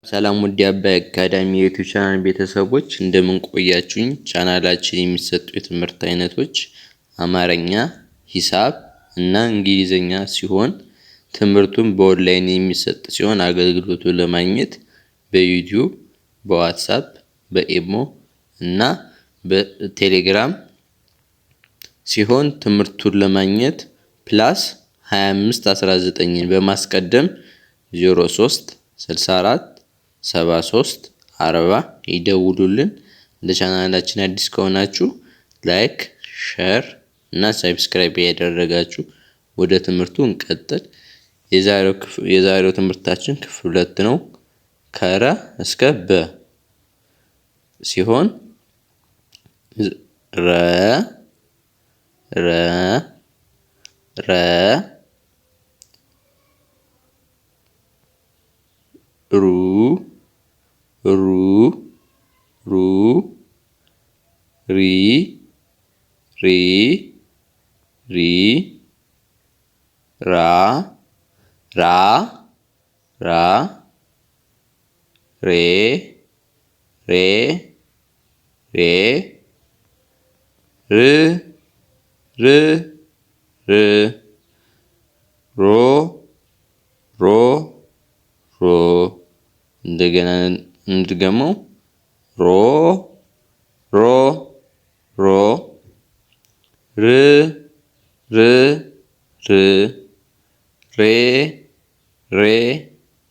ሰላም ውድ የአባይ አካዳሚ የዩቲዩብ ቻናል ቤተሰቦች እንደምን ቆያችሁኝ? ቻናላችን የሚሰጡ የትምህርት አይነቶች አማርኛ፣ ሂሳብ እና እንግሊዘኛ ሲሆን ትምህርቱን በኦንላይን የሚሰጥ ሲሆን አገልግሎቱን ለማግኘት በዩቲዩብ፣ በዋትስአፕ፣ በኢሞ እና በቴሌግራም ሲሆን ትምህርቱን ለማግኘት ፕላስ 2519ን በማስቀደም 03 64 73 40 ይደውሉልን። ለቻናላችን አዲስ ከሆናችሁ ላይክ፣ ሼር እና ሰብስክራይብ ያደረጋችሁ ወደ ትምህርቱ እንቀጥል። የዛሬው ትምህርታችን ክፍል 2 ነው። ከረ እስከ በ ሲሆን ረ ረ ረ ሩ ሩ ሩ ሪ ሪ ሪ ራ ራ ራ ሬ ሬ ሬ ር ር ር ሮ ሮ ሮ እንደገና እንድገመው ሮ ሮ ሮ ር ር ር ሬ ሬ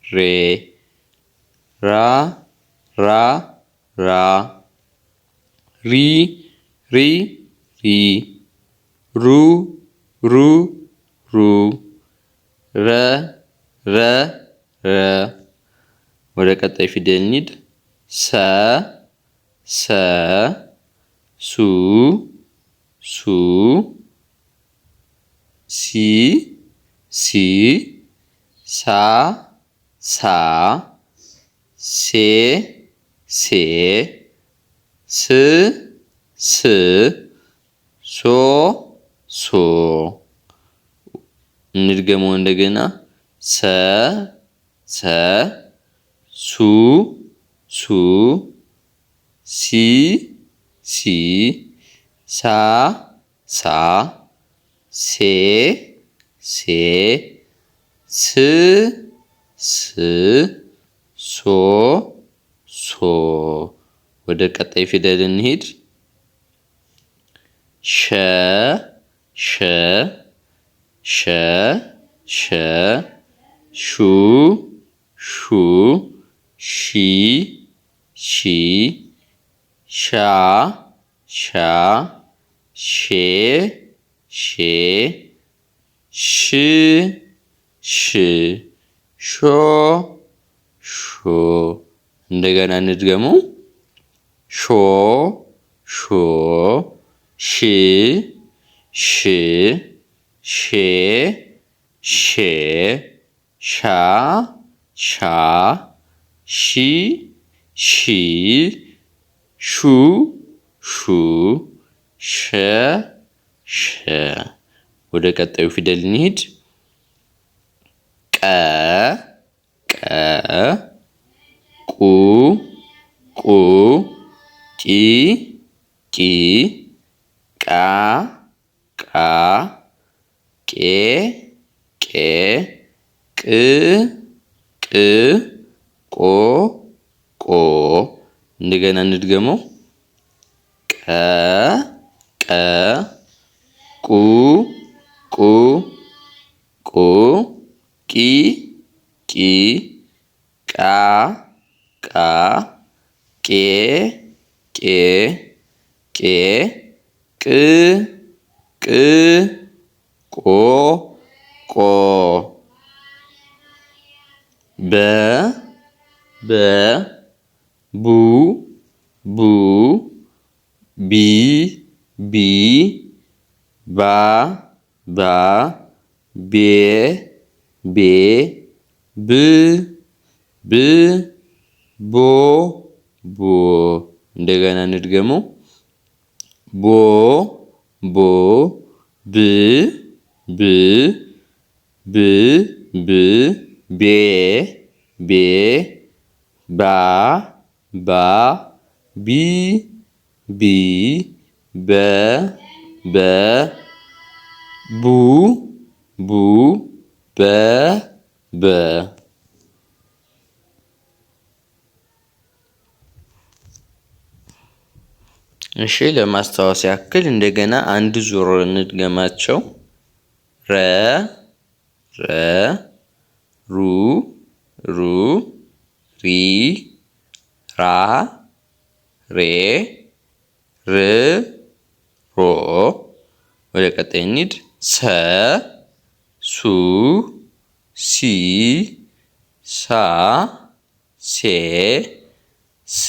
ሬ ራ ራ ራ ሪ ሪ ሪ ሩ ሩ ሩ ረ ረ ረ ወደ ቀጣይ ፊደል እንሂድ። ሰ ሰ ሱ ሱ ሲ ሲ ሳ ሳ ሴ ሴ ስ ስ ሶ ሶ እንድገመው እንደገና ሰ ሰ ሱ ሱ ሲ ሲ ሳ ሳ ሴ ሴ ስ ስ ሶ ሶ ወደ ቀጣይ ፊደል እንሂድ። ሸ ሸ ሸ ሸ ሹ ሹ ሺ ሺ ሻ ሻ ሼ ሼ ሽ ሽ ሾ ሾ እንደገና እንድገመው ሾ ሾ ሽ ሽ ሼ ሼ ሻ ሻ ሺ ሺ ሹ ሹ ሸ ሸ ወደ ቀጣዩ ፊደል እንሂድ። ቀ ቀ ቁ ቁ ቂ ቂ ቃ ቃ ቄ ቄ ቅ ቅ ቆ ቆ እንደገና እንድገመው ቀ ቀ ቁ ቁ ቁ ቂ ቂ ቃ ቃ ቄ ቄ ቄ ቅ ቅ ቆ ቆ በ በ ቡ ቡ ቢ ቢ ባ ባ ቤ ቤ ብ ብ ቦ ቦ እንደገና እንድገመው ቦ ቦ ብ ብ ብ ብ ቤ ቤ ባ ባ ቢ ቢ በ በ ቡ ቡ በ በ እሺ ለማስታወስ ያክል እንደገና አንድ ዙር እንድገማቸው። ረ ረ ሩ ሩ ሪ ራ ሬ ር ሮ ወደ ቀጣይ እንሂድ። ሰ ሱ ሲ ሳ ሴ ስ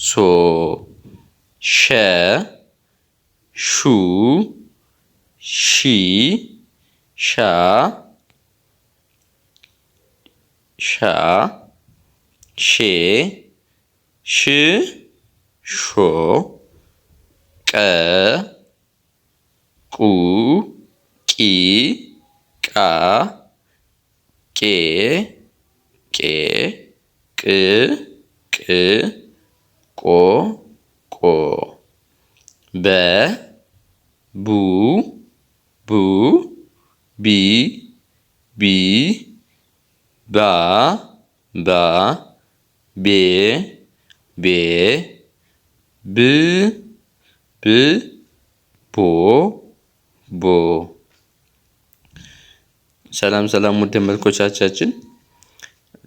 ሶ ሸ ሹ ሺ ሻ ሻ ሼ ሽ ሾ ቀ ቁ ቂ ቃ ቄ ቄ ቅ ቅ ቆ ቆ በ ቡ ቡ ቢ ቢ ባ ባ ቤ ቤ ብ ብ ቦ ቦ። ሰላም ሰላም ውድ ተመልካቾቻችን፣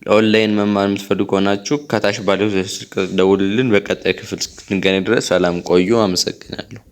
ኦንላይን መማር የምትፈልጉ ከሆናችሁ ከታች ባለው ስልክ ደውሉልን። በቀጣይ ክፍል እስክንገናኝ ድረስ ሰላም ቆዩ። አመሰግናለሁ።